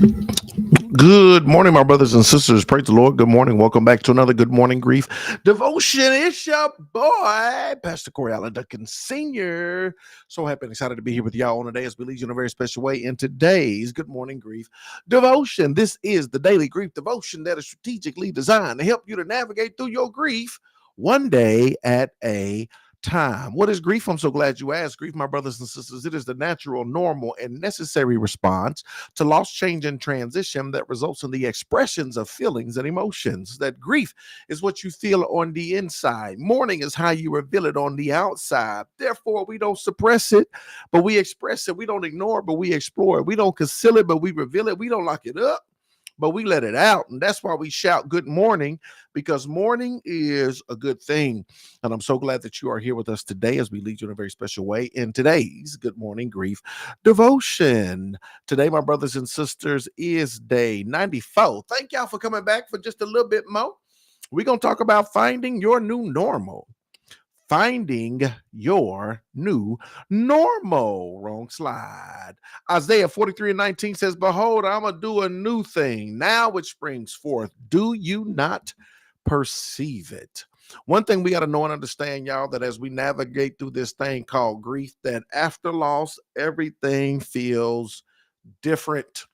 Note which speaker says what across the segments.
Speaker 1: Good morning, my brothers and sisters. Praise the Lord. Good morning. Welcome back to another Good Morning Grief devotion. It's your boy, Pastor Corey Allen Duncan Sr. So happy and excited to be here with y'all on today as we lead you in a very special way in today's Good Morning Grief devotion. This is the daily grief devotion that is strategically designed to help you to navigate through your grief one day at a time. What is grief? I'm so glad you asked. Grief, my brothers and sisters, it is the natural, normal, and necessary response to loss, change, and transition that results in the expressions of feelings and emotions. That grief is what you feel on the inside. Mourning is how you reveal it on the outside. Therefore, we don't suppress it, but we express it. We don't ignore it, but we explore it. We don't conceal it, but we reveal it. We don't lock it up, but we let it out. And that's why we shout good morning, because morning is a good thing. And I'm so glad that you are here with us today as we lead you in a very special way in today's Good Morning Grief devotion. Today, my brothers and sisters, is day 94. Thank y'all for coming back for just a little bit more. We're going to talk about finding your new normal. Finding your new normal. Wrong slide. Isaiah 43:19 says, Behold, I'm going to do a new thing. Now it springs forth. Do you not perceive it? One thing we got to know and understand, y'all, that as we navigate through this thing called grief, that after loss, everything feels different.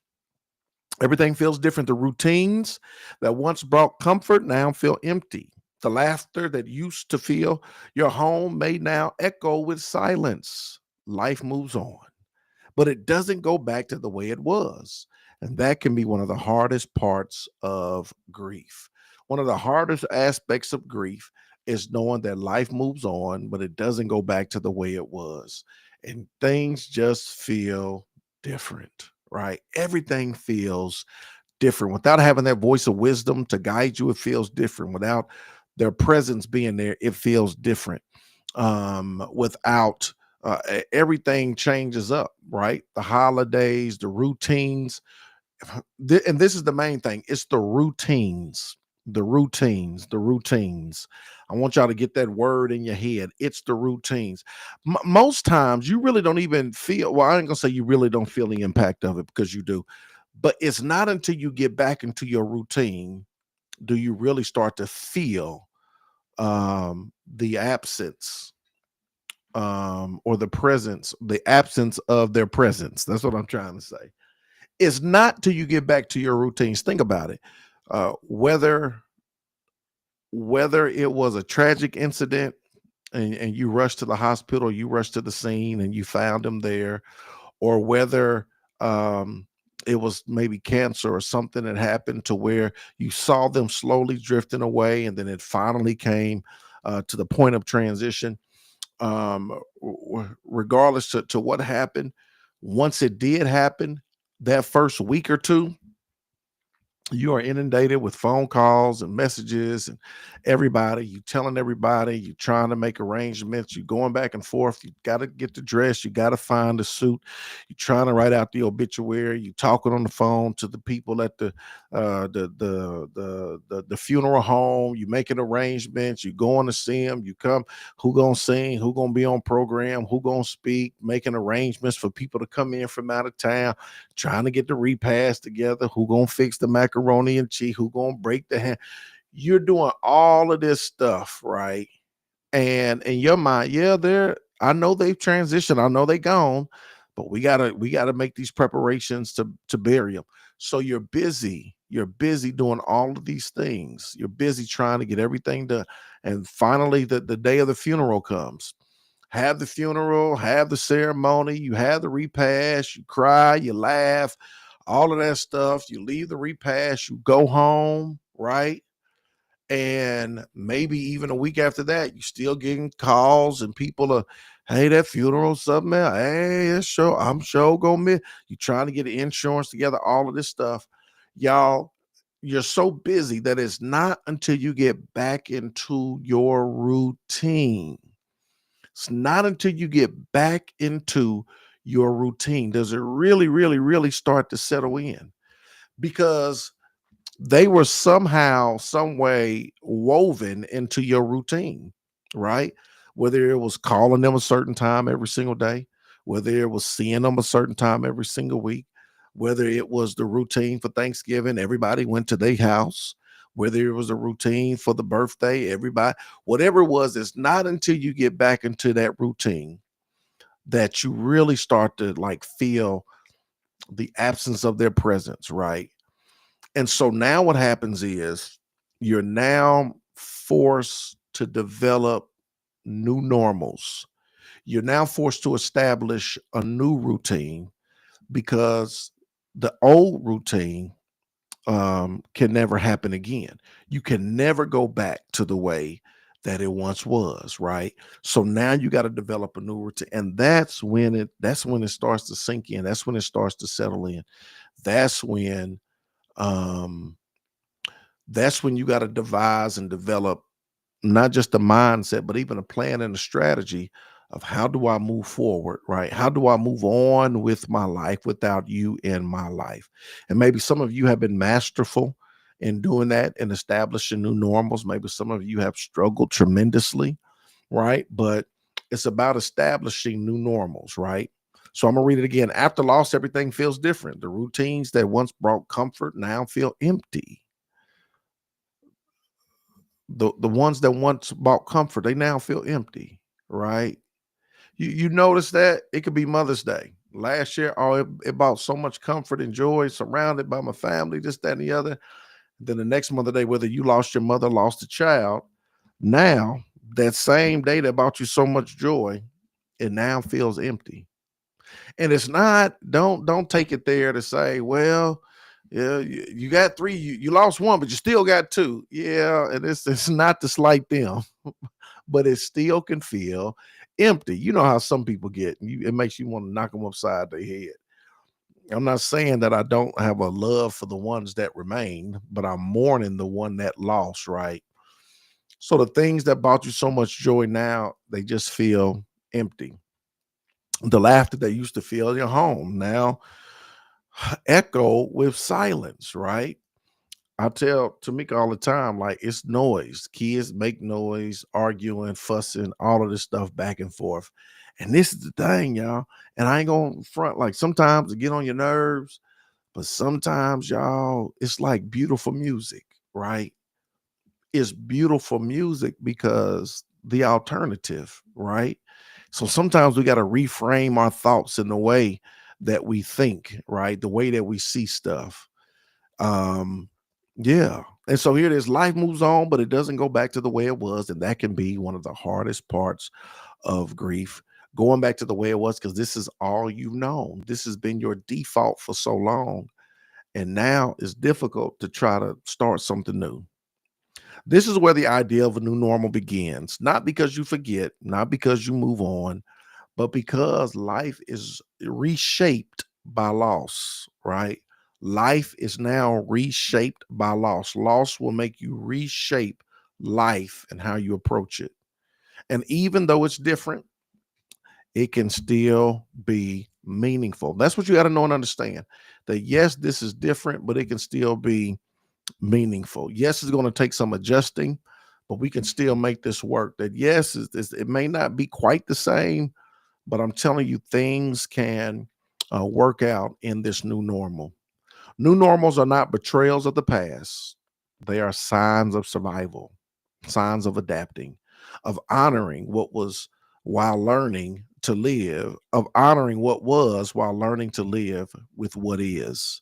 Speaker 1: Everything feels different. The routines that once brought comfort now feel empty. The laughter that used to fill your home may now echo with silence. Life moves on, but it doesn't go back to the way it was. And that can be one of the hardest parts of grief. One of the hardest aspects of grief is knowing that life moves on, but it doesn't go back to the way it was. And things just feel different, right? Everything feels different. Without having that voice of wisdom to guide you, it feels different. Without their presence being there, it feels different. Without everything changes up, right? The holidays, the routines, and this is the main thing. It's the routines, the routines. I want y'all to get that word in your head. It's the routines. Most times you really don't even feel, well, I ain't gonna say you really don't feel the impact of it, because you do, but it's not until you get back into your routine do you really start to feel the absence, or the presence, the absence of their presence. That's what I'm trying to say. It's not till you get back to your routines. Think about it. Whether it was a tragic incident, and you rushed to the hospital, you rushed to the scene and you found them there, or whether it was maybe cancer or something that happened to where you saw them slowly drifting away, and then it finally came to the point of transition. Regardless to what happened, once it did happen, that first week or two, you are inundated with phone calls and messages, and everybody, you telling everybody, you trying to make arrangements, you going back and forth, you got to get the dress, you got to find the suit, you trying to write out the obituary, you talking on the phone to the people at the funeral home, you making arrangements, you going to see them, you come, who gonna sing, who gonna be on program, who gonna speak, making arrangements for people to come in from out of town, trying to get the repast together, who gonna fix the macaroni and cheese, who gonna break the hand. You're doing all of this stuff, right? And in your mind, yeah, they're, I know they've transitioned, I know they gone, but we gotta make these preparations to bury them. So you're busy doing all of these things. You're busy trying to get everything done. And finally, the day of the funeral comes. Have the funeral, have the ceremony, you have the repast, you cry, you laugh, all of that stuff. You leave the repast, you go home, right? And maybe even a week after that, you still getting calls and people are, hey, that funeral, something else. Hey, it's sure, I'm sure gonna miss. You trying to get the insurance together, all of this stuff. Y'all, you're so busy that it's not until you get back into your routine. It's not until you get back into your routine does it really, really, really start to settle in, because they were somehow, some way woven into your routine, right? Whether it was calling them a certain time every single day, whether it was seeing them a certain time every single week, Whether it was the routine for Thanksgiving, everybody went to their house. Whether it was a routine for the birthday, everybody, whatever it was, it's not until you get back into that routine that you really start to like feel the absence of their presence, right? And so now what happens is you're now forced to develop new normals. You're now forced to establish a new routine because the old routine can never happen again. You can never go back to the way that it once was, right? So now you got to develop a new routine, and that's when it starts to sink in. That's when it starts to settle in. That's when um, that's when you got to devise and develop not just a mindset, but even a plan and a strategy of how do I move forward, right? How do I move on with my life without you in my life? And maybe some of you have been masterful in doing that and establishing new normals. Maybe some of you have struggled tremendously, right? But it's about establishing new normals, right? So I'm gonna read it again. After loss, everything feels different. The routines that once brought comfort now feel empty. The ones that once brought comfort, they now feel empty, right? You notice that it could be Mother's Day. Last year, oh, it brought so much comfort and joy, surrounded by my family, this, that, and the other. Then the next Mother Day, whether you lost your mother, lost a child, now that same day that brought you so much joy, it now feels empty. And it's not, don't take it there to say, well, yeah, you got three, you lost one, but you still got two. Yeah, and it's not to slight them, but it still can feel empty. You know how some people get, it makes you want to knock them upside their head. I'm not saying that I don't have a love for the ones that remain, but I'm mourning the one that lost, right? So the things that brought you so much joy now, they just feel empty. The laughter that used to fill your home now echo with silence, right? I tell Tamika all the time, like it's noise. Kids make noise, arguing, fussing, all of this stuff back and forth. And this is the thing, y'all. And I ain't gonna front, like sometimes it get on your nerves, but sometimes, y'all, it's like beautiful music, right? It's beautiful music because the alternative, right? So sometimes we got to reframe our thoughts in the way that we think, right? The way that we see stuff. Um, yeah. And so here it is. Life moves on, but it doesn't go back to the way it was. And that can be one of the hardest parts of grief. Going back to the way it was, because this is all you've known. This has been your default for so long. And now it's difficult to try to start something new. This is where the idea of a new normal begins. Not because you forget, not because you move on, but because life is reshaped by loss, right? Life is now reshaped by loss. Loss will make you reshape life and how you approach it. And even though it's different, it can still be meaningful. That's what you got to know and understand. That yes, this is different, but it can still be meaningful. Yes, it's going to take some adjusting, but we can still make this work. That yes, it may not be quite the same, but I'm telling you, things can work out in this new normal. New normals are not betrayals of the past, they are signs of survival, signs of adapting, of honoring what was while learning to live, of honoring what was while learning to live with what is.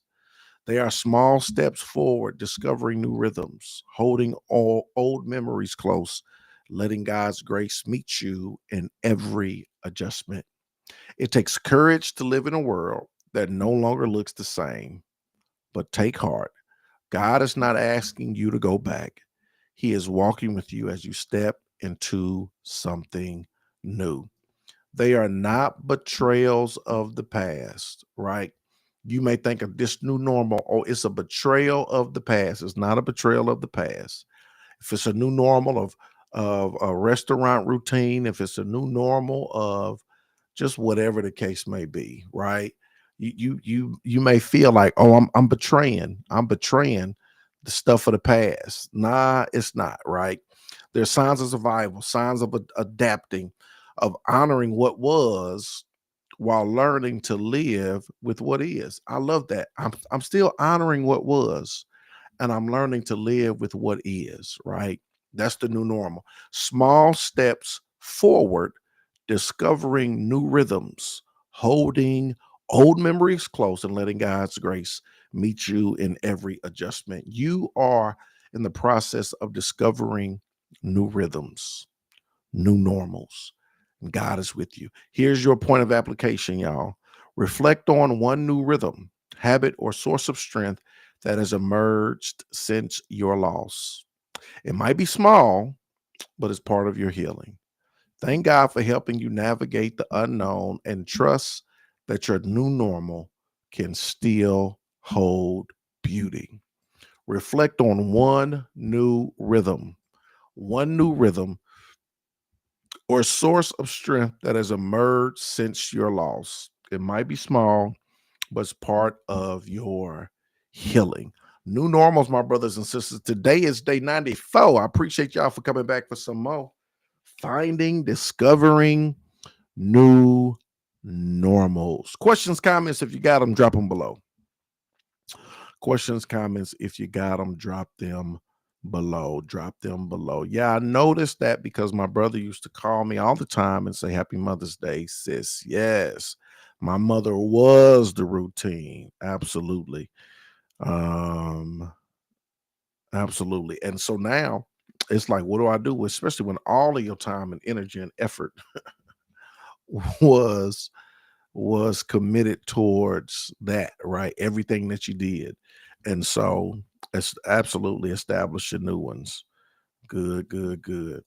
Speaker 1: They are small steps forward, discovering new rhythms, holding all old memories close, letting God's grace meet you in every adjustment. It takes courage to live in a world that no longer looks the same, but take heart. God is not asking you to go back. He is walking with you as you step into something new. They are not betrayals of the past, right? You may think of this new normal, oh, it's a betrayal of the past. It's not a betrayal of the past. If it's a new normal of a restaurant routine, if it's a new normal of just whatever the case may be, right? You may feel like, oh, I'm betraying the stuff of the past. Nah, it's not, right? There's signs of survival, signs of adapting, of honoring what was while learning to live with what is. I love that. I'm still honoring what was, and I'm learning to live with what is, right? That's the new normal. Small steps forward, discovering new rhythms, holding old memories close, and letting God's grace meet you in every adjustment. You are in the process of discovering new rhythms, new normals. And God is with you. Here's your point of application, y'all. Reflect on one new rhythm, habit, or source of strength that has emerged since your loss. It might be small, but it's part of your healing. Thank God for helping you navigate the unknown and trust that your new normal can still hold beauty. Reflect on one new rhythm or source of strength that has emerged since your loss. It might be small, but it's part of your healing. New normals, my brothers and sisters. Today is day 94. I appreciate y'all for coming back for some more. Discovering new normals. Questions, comments, if you got them, drop them below. Questions, comments, if you got them, drop them below. Drop them below. Yeah, I noticed that because my brother used to call me all the time and say, Happy Mother's Day, sis. Yes, my mother was the routine. Absolutely. Um, absolutely. And so now it's like, what do I do? Especially when all of your time and energy and effort was committed towards that, right? Everything that you did. And so it's absolutely establishing new ones. Good, good, good.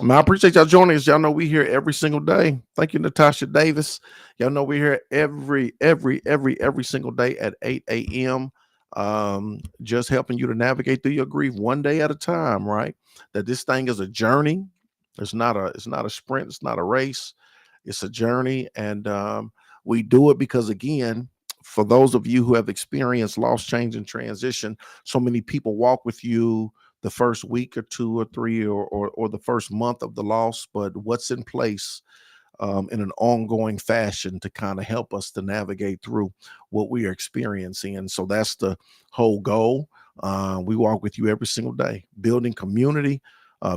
Speaker 1: Man, I appreciate y'all joining us. Y'all know we here every single day. Thank you, Natasha Davis. Y'all know we're here every single day at 8 a.m. Just helping you to navigate through your grief one day at a time, right? That this thing is a journey. It's not a sprint, it's not a race, it's a journey. And we do it because, again, for those of you who have experienced loss, change, and transition, so many people walk with you the first week or two or three or the first month of the loss, but what's in place in an ongoing fashion to kind of help us to navigate through what we are experiencing. And so that's the whole goal. We walk with you every single day, building community,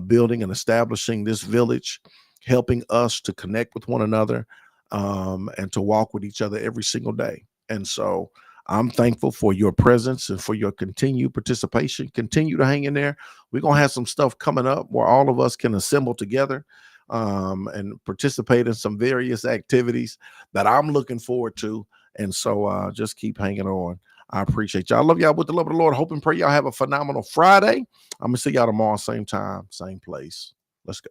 Speaker 1: building and establishing this village, helping us to connect with one another and to walk with each other every single day. And so I'm thankful for your presence and for your continued participation. Continue to hang in there. We're going to have some stuff coming up where all of us can assemble together and participate in some various activities that I'm looking forward to. And so just keep hanging on. I appreciate y'all. I love y'all with the love of the Lord. Hope and pray y'all have a phenomenal Friday. I'm going to see y'all tomorrow, same time, same place. Let's go.